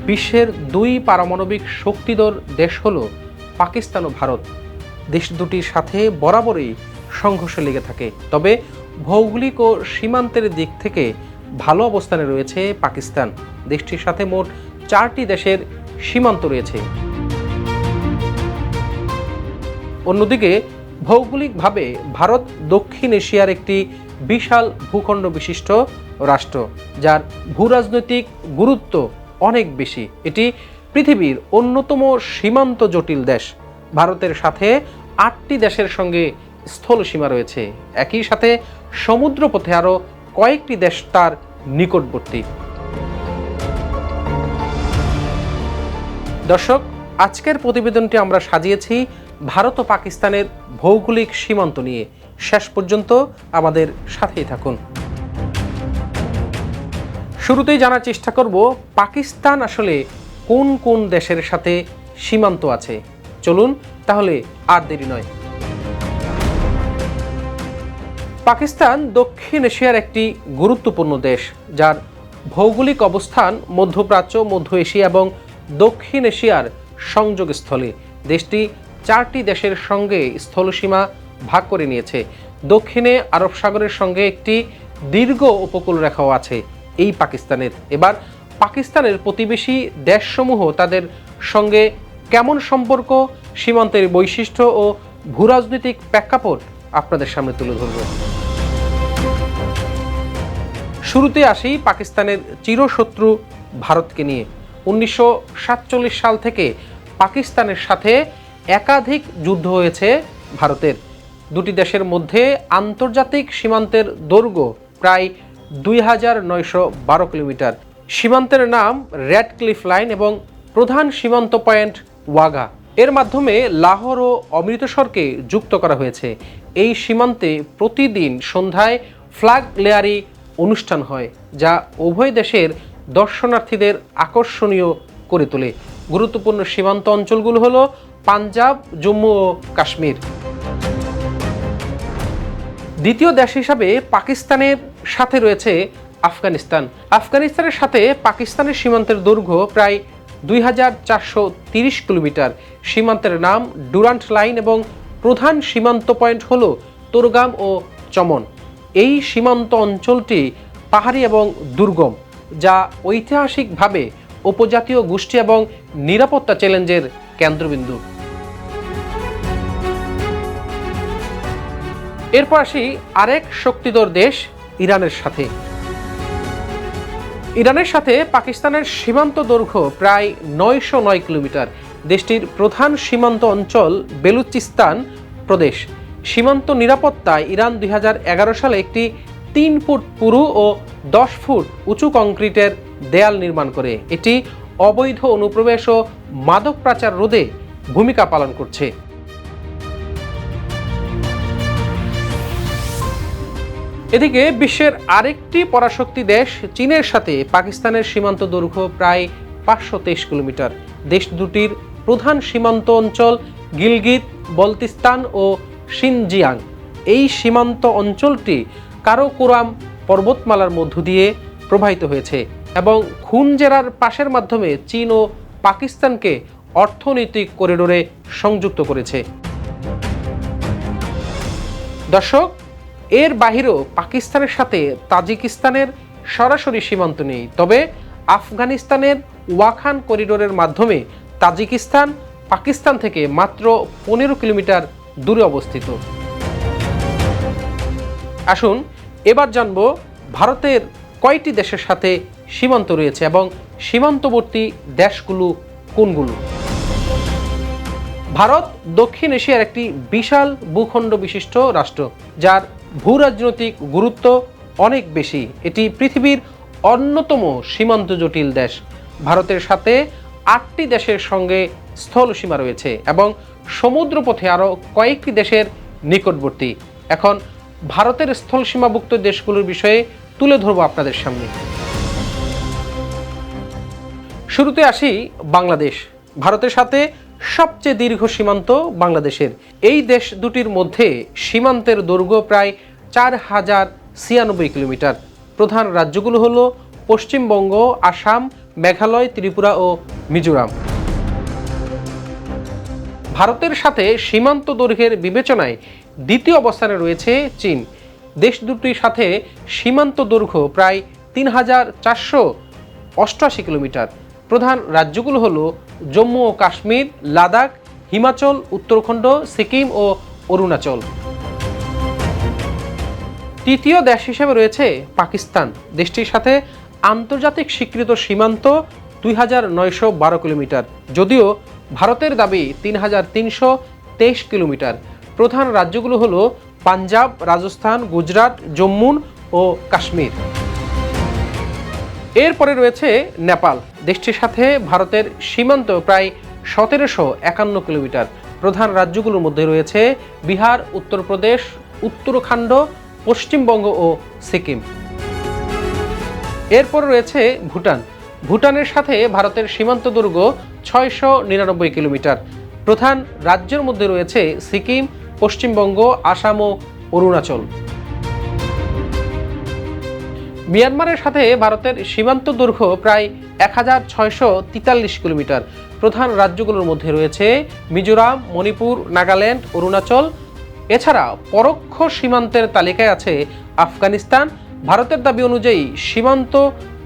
বিশ্বের দুই পারমাণবিক শক্তিধর দেশ হলো পাকিস্তান ও ভারত। দেশ দুটির সাথে বরাবরই সংঘর্ষ লেগে থাকে। তবে ভৌগোলিক ও সীমান্তের দিক থেকে ভালো অবস্থানে রয়েছে পাকিস্তান। দেশটির সাথে মোট 4টি দেশের সীমান্ত রয়েছে। অন্যদিকে ভৌগোলিকভাবে ভারত দক্ষিণ এশিয়ার একটি বিশাল ভূখণ্ড বিশিষ্ট রাষ্ট্র, যার ভূরাজনৈতিক গুরুত্ব অনেক বেশি। এটি পৃথিবীর অন্যতম সীমান্ত জটিল দেশ। ভারতের সাথে 8টি দেশের সঙ্গে স্থল সীমা রয়েছে। একই সাথে সমুদ্রপথে আরও কয়েকটি দেশ তার নিকটবর্তী। দর্শক, আজকের প্রতিবেদনটি আমরা সাজিয়েছি ভারত ও পাকিস্তানের ভৌগোলিক সীমান্ত নিয়ে। শেষ পর্যন্ত আমাদের সাথেই থাকুন। শুরুতেই জানার চেষ্টা করব পাকিস্তান আসলে কোন কোন দেশের সাথে সীমান্ত আছে। চলুন তাহলে আর দেরি নয়। পাকিস্তান দক্ষিণ এশিয়ার একটি গুরুত্বপূর্ণ দেশ, যার ভৌগোলিক অবস্থান মধ্যপ্রাচ্য, মধ্য এশিয়া এবং দক্ষিণ এশিয়ার সংযোগস্থলে। দেশটি 4টি দেশের সঙ্গে স্থলসীমা ভাগ করে নিয়েছে। দক্ষিণে আরব সাগরের সঙ্গে একটি দীর্ঘ উপকূল রেখাও আছে এই পাকিস্তানের। এবার পাকিস্তানের প্রতিবেশী দেশসমূহ তাদের সঙ্গে কেমন সম্পর্ক, সীমান্তের বৈশিষ্ট্য ও ভূরাজনৈতিক প্রেক্ষাপট আপনাদের সামনে তুলে ধরব। শুরুতে আসি পাকিস্তানের চিরশত্রু ভারতকে নিয়ে। 1947 সাল থেকে পাকিস্তানের সাথে একাধিক যুদ্ধ হয়েছে ভারতের। দুটি দেশের মধ্যে আন্তর্জাতিক সীমান্তের দৈর্ঘ্য প্রায় 2912 কিলোমিটার। সীমান্তের নাম রেড ক্লিফ লাইন এবং প্রধান সীমান্ত পয়েন্ট ওয়াঘা। এর মাধ্যমে লাহোর ও অমৃতসরকে যুক্ত করা হয়েছে। এই সীমান্তে প্রতিদিন সন্ধ্যায় ফ্ল্যাগ লেয়ারি অনুষ্ঠান হয়, যা উভয় দেশের দর্শনার্থীদের আকর্ষণীয় করে তোলে। গুরুত্বপূর্ণ সীমান্ত অঞ্চলগুলো হলো পাঞ্জাব, জম্মু ও কাশ্মীর। দ্বিতীয় দেশ হিসাবে পাকিস্তানের সাথে রয়েছে আফগানিস্তান। আফগানিস্তানের সাথে পাকিস্তানের সীমান্তের দৈর্ঘ্য প্রায় 2430 কিলোমিটার। সীমান্তের নাম ডুরান্ট লাইন এবং প্রধান সীমান্ত পয়েন্ট হলো তোরগাম ও চমন। এই সীমান্ত অঞ্চলটি পাহাড়ি এবং দুর্গম, যা ঐতিহাসিকভাবে উপজাতীয় গোষ্ঠী এবং নিরাপত্তা চ্যালেঞ্জের কেন্দ্রবিন্দু। এরপর আসি আরেক শক্তিধর দেশ ইরানের সাথে। ইরানের সাথে পাকিস্তানের সীমান্ত দৈর্ঘ্য প্রায় 909 কিলোমিটার। দেশটির প্রধান সীমান্ত অঞ্চল বেলুচিস্তান প্রদেশ। সীমান্ত নিরাপত্তায় ইরান 2011 সালে একটি 3 ফুট পুরু ও 10 ফুট উঁচু কংক্রিটের দেয়াল নির্মাণ করে। এটি অবৈধ অনুপ্রবেশ ও মাদক পাচার রোধে ভূমিকা পালন করছে। এদিকে বিশ্বের আরেকটি পরাশক্তি দেশ চীনের সাথে পাকিস্তানের সীমান্ত দৈর্ঘ্য প্রায় 523 কিলোমিটার। দেশ দুটির প্রধান সীমান্ত অঞ্চল গিলগিত বলতিস্তান ও শিনজিয়াং। এই সীমান্ত অঞ্চলটি কারাকোরাম পর্বতমালার মধ্য দিয়ে প্রবাহিত হয়েছে এবং খুনজেরার পাশের মাধ্যমে চীন ও পাকিস্তানকে অর্থনৈতিক করিডোরে সংযুক্ত করেছে। দর্শক, এর বাহিরেও পাকিস্তানের সাথে তাজিকিস্তানের সরাসরি সীমান্ত নেই। তবে আফগানিস্তানের ওয়াখান করিডোরের মাধ্যমে তাজিকিস্তান পাকিস্তান থেকে মাত্র 15 কিলোমিটার দূরে অবস্থিত। আসুন এবার জানব ভারতের কয়টি দেশের সাথে সীমান্ত রয়েছে এবং সীমান্তবর্তী দেশগুলো কোনগুলো। ভারত দক্ষিণ এশিয়ার একটি বিশাল ভূখণ্ড বিশিষ্ট রাষ্ট্র, যার ভূরাজনৈতিক গুরুত্ব অনেক বেশি। এটি পৃথিবীর অন্যতম সীমান্ত জটিল দেশ। ভারতের সাথে 8টি দেশের সঙ্গে স্থল সীমা রয়েছে এবং সমুদ্রপথে আরও কয়েকটি দেশের নিকটবর্তী। এখন ভারতের স্থল সীমাভুক্ত দেশগুলোর বিষয়ে তুলে ধরব আপনাদের সামনে। শুরুতে আসি বাংলাদেশ। ভারতের সাথে সবচেয়ে দীর্ঘ সীমান্ত বাংলাদেশের। এই দেশ দুটির মধ্যে সীমান্তের দৈর্ঘ্য প্রায় 4096 কিলোমিটার। প্রধান রাজ্যগুলো হলো পশ্চিমবঙ্গ, আসাম, মেঘালয়, ত্রিপুরা ও মিজোরাম। ভারতের সাথে সীমান্ত দৈর্ঘ্যের বিবেচনায় দ্বিতীয় অবস্থানে রয়েছে চীন। দেশ দুটির সাথে সীমান্ত দৈর্ঘ্য প্রায় ৩,৪৮৮ কিলোমিটার। প্রধান রাজ্যগুলো হলো জম্মু ও কাশ্মীর, লাদাখ, হিমাচল, উত্তরাখণ্ড, সিকিম ও অরুণাচল। তৃতীয় দেশ হিসেবে রয়েছে পাকিস্তান। দেশটির সাথে আন্তর্জাতিক স্বীকৃত সীমান্ত ২,৯১২ কিলোমিটার, যদিও ভারতের দাবি ৩,৩২৩ কিলোমিটার। প্রধান রাজ্যগুলো হলো পাঞ্জাব, রাজস্থান, গুজরাট, জম্মু ও কাশ্মীর। এরপরে রয়েছে নেপাল। দেশটির সাথে ভারতের সীমান্ত প্রায় ১৭৫১ কিলোমিটার। প্রধান রাজ্যগুলোর মধ্যে রয়েছে বিহার, উত্তরপ্রদেশ, উত্তরাখণ্ড, পশ্চিমবঙ্গ ও সিকিম। এরপর রয়েছে ভুটান। ভুটানের সাথে ভারতের সীমান্ত দৈর্ঘ্য ৬৯৯ কিলোমিটার। প্রধান রাজ্যের মধ্যে রয়েছে সিকিম, পশ্চিমবঙ্গ, আসাম ও অরুণাচল। মিয়ানমারের সাথে ভারতের সীমান্ত দৈর্ঘ্য প্রায় ১,৬৪৩ কিলোমিটার। প্রধান রাজ্যগুলোর মধ্যে রয়েছে মিজোরাম, মণিপুর, নাগাল্যান্ড, অরুণাচল। এছাড়া পরোক্ষ সীমান্তের তালিকায় আছে আফগানিস্তান। ভারতের দাবি অনুযায়ী সীমান্ত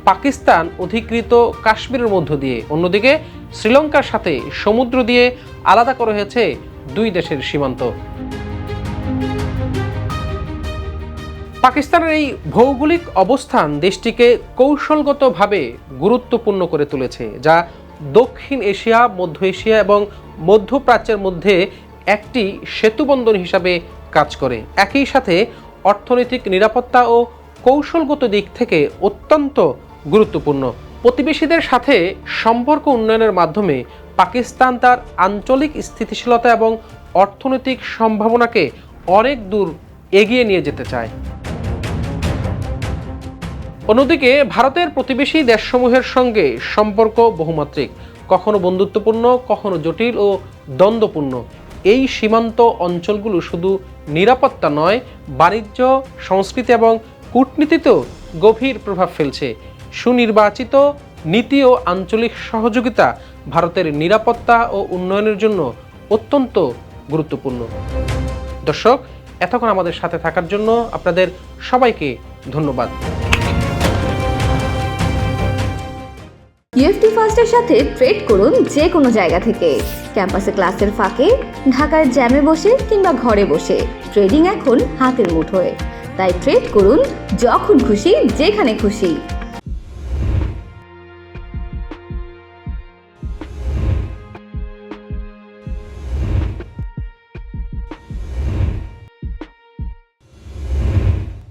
পাকিস্তান অধিকৃত কাশ্মীরের মধ্য দিয়ে। অন্যদিকে শ্রীলঙ্কার সাথে সমুদ্র দিয়ে আলাদা করা হয়েছে দুই দেশের সীমান্ত। পাকিস্তানের এই ভৌগোলিক অবস্থান দেশটিকে কৌশলগতভাবে গুরুত্বপূর্ণ করে তুলেছে, যা দক্ষিণ এশিয়া, মধ্য এশিয়া এবং মধ্যপ্রাচ্যের মধ্যে একটি সেতুবন্ধন হিসাবে কাজ করে। একই সাথে অর্থনৈতিক, নিরাপত্তা ও কৌশলগত দিক থেকে অত্যন্ত গুরুত্বপূর্ণ। প্রতিবেশীদের সাথে সম্পর্ক উন্নয়নের মাধ্যমে পাকিস্তান তার আঞ্চলিক স্থিতিশীলতা এবং অর্থনৈতিক সম্ভাবনাকে অনেক দূর এগিয়ে নিয়ে যেতে চায়। অন্যদিকে ভারতের প্রতিবেশী দেশসমূহের সঙ্গে সম্পর্ক বহুমাত্রিক, কখনো বন্ধুত্বপূর্ণ, কখনো জটিল ও দ্বন্দ্বপূর্ণ। এই সীমান্ত অঞ্চলগুলো শুধু নিরাপত্তা নয়, বাণিজ্য, সংস্কৃতি এবং কূটনীতিতেও গভীর প্রভাব ফেলছে। সুনির্বাচিত নীতি ও আঞ্চলিক সহযোগিতা ভারতের নিরাপত্তা ও উন্নয়নের জন্য অত্যন্ত গুরুত্বপূর্ণ। দর্শক, এতক্ষণ আমাদের সাথে থাকার জন্য আপনাদের সবাইকে ধন্যবাদ। ইউএফটি ফার্স্টের সাথে ট্রেড করুন যে কোনো জায়গা থেকে। ক্যাম্পাসে ক্লাসের ফাঁকে, ঢাকার জ্যামে বসে কিংবা ঘরে বসে ট্রেডিং এখন হাতের মুঠোয়। তাই ট্রেড করুন যখন খুশি, যেখানে খুশি।